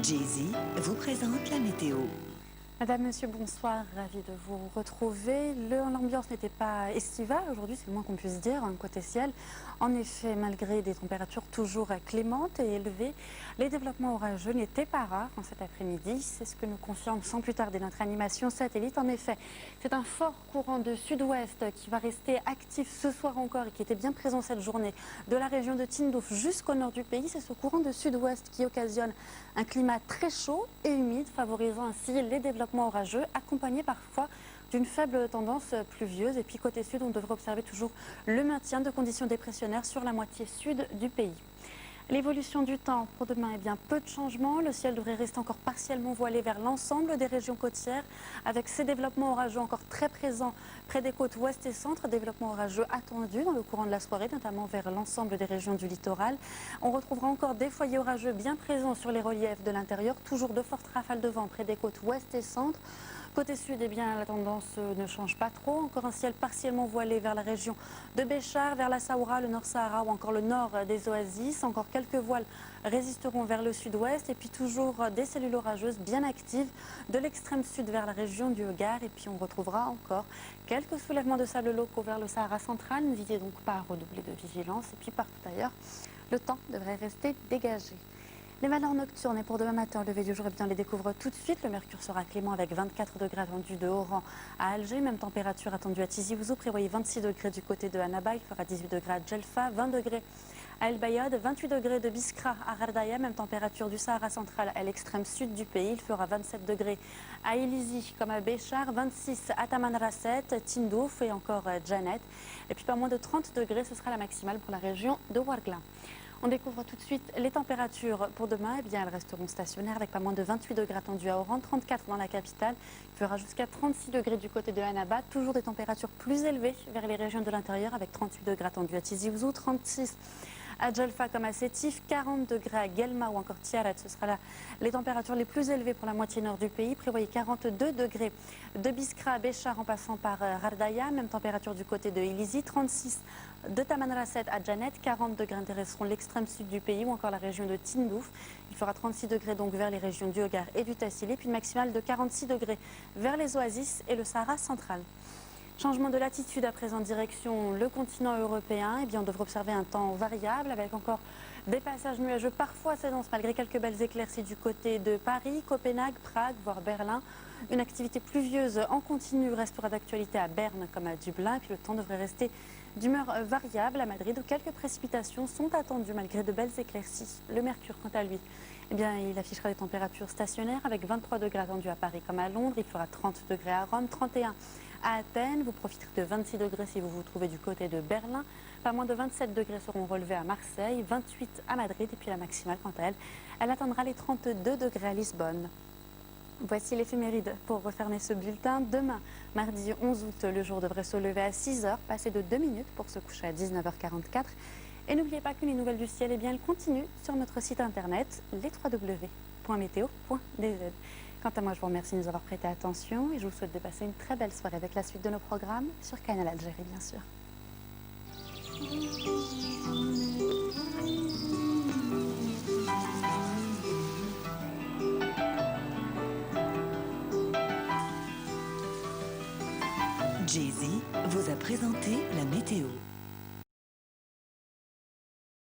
Jay-Z vous présente la météo. Madame, Monsieur, bonsoir, ravi de vous retrouver. L'ambiance n'était pas estivale aujourd'hui, c'est le moins qu'on puisse dire, côté ciel. En effet, malgré des températures toujours clémentes et élevées, les développements orageux n'étaient pas rares en cet après-midi. C'est ce que nous confirme sans plus tarder notre animation satellite. En effet, c'est un fort courant de sud-ouest qui va rester actif ce soir encore et qui était bien présent cette journée de la région de Tindouf jusqu'au nord du pays. C'est ce courant de sud-ouest qui occasionne un climat très chaud et humide, favorisant ainsi les développements orageux, accompagné parfois d'une faible tendance pluvieuse. Et puis côté sud, on devrait observer toujours le maintien de conditions dépressionnaires sur la moitié sud du pays. L'évolution du temps pour demain, peu de changements. Le ciel devrait rester encore partiellement voilé vers l'ensemble des régions côtières, avec ces développements orageux encore très présents près des côtes ouest et centre. Développements orageux attendus dans le courant de la soirée, notamment vers l'ensemble des régions du littoral. On retrouvera encore des foyers orageux bien présents sur les reliefs de l'intérieur. Toujours de fortes rafales de vent près des côtes ouest et centre. Côté sud, la tendance ne change pas trop. Encore un ciel partiellement voilé vers la région de Béchar, vers la Saoura, le Nord-Sahara ou encore le nord des oasis. Encore quelques voiles résisteront vers le sud-ouest. Et puis toujours des cellules orageuses bien actives de l'extrême sud vers la région du Hogar. Et puis on retrouvera encore quelques soulèvements de sable locaux vers le Sahara central. N'hésitez donc pas à redoubler de vigilance. Et puis partout ailleurs, le temps devrait rester dégagé. Les valeurs nocturnes et pour demain matin, le lever du jour, on les découvre tout de suite. Le mercure sera clément avec 24 degrés attendus de Oran à Alger. Même température attendue à Tizi Ouzou. Prévoyez 26 degrés du côté de Annaba. Il fera 18 degrés à Djelfa, 20 degrés à El Bayad, 28 degrés de Biskra à Gardaya. Même température du Sahara central à l'extrême sud du pays. Il fera 27 degrés à Ilizi comme à Béchar, 26 à Tamanrasset, Tindouf et encore Djanet. Et puis pas moins de 30 degrés, ce sera la maximale pour la région de Ouargla. On découvre tout de suite les températures pour demain. Elles resteront stationnaires avec pas moins de 28 degrés attendus à Oran, 34 dans la capitale. Il fera jusqu'à 36 degrés du côté de Annaba. Toujours des températures plus élevées vers les régions de l'intérieur avec 38 degrés attendus à Tizi Ouzou, 36 à Djelfa comme à Sétif, 40 degrés à Guelma ou encore Tiaret. Ce sera là les températures les plus élevées pour la moitié nord du pays. Prévoyez 42 degrés de Biskra à Béchar en passant par Gardaya. Même température du côté de Ilizi, 36 de Tamanrasset à Djanet, 40 degrés intéresseront l'extrême sud du pays ou encore la région de Tindouf. Il fera 36 degrés donc vers les régions du Hogar et du Tassili, puis une maximale de 46 degrés vers les oasis et le Sahara central. Changement de latitude à présent direction le continent européen. On devrait observer un temps variable avec encore des passages nuageux parfois assez denses malgré quelques belles éclaircies du côté de Paris, Copenhague, Prague, voire Berlin. Une activité pluvieuse en continu restera d'actualité à Berne comme à Dublin. Et puis le temps devrait rester d'humeur variable à Madrid où quelques précipitations sont attendues malgré de belles éclaircies. Le mercure quant à lui, il affichera des températures stationnaires avec 23 degrés attendus à Paris comme à Londres. Il fera 30 degrés à Rome, 31 à Athènes. Vous profiterez de 26 degrés si vous vous trouvez du côté de Berlin. Pas moins de 27 degrés seront relevés à Marseille, 28 à Madrid. Et puis la maximale, quant à elle, elle atteindra les 32 degrés à Lisbonne. Voici l'éphéméride pour refermer ce bulletin. Demain, mardi 11 août, le jour devrait se lever à 6 h, passer de 2 minutes pour se coucher à 19 h 44. Et n'oubliez pas que les nouvelles du ciel, elles continuent sur notre site internet, les www.meteo.dz. Quant à moi, je vous remercie de nous avoir prêté attention et je vous souhaite de passer une très belle soirée avec la suite de nos programmes sur Canal Algérie, bien sûr. Jay-Z vous a présenté la météo.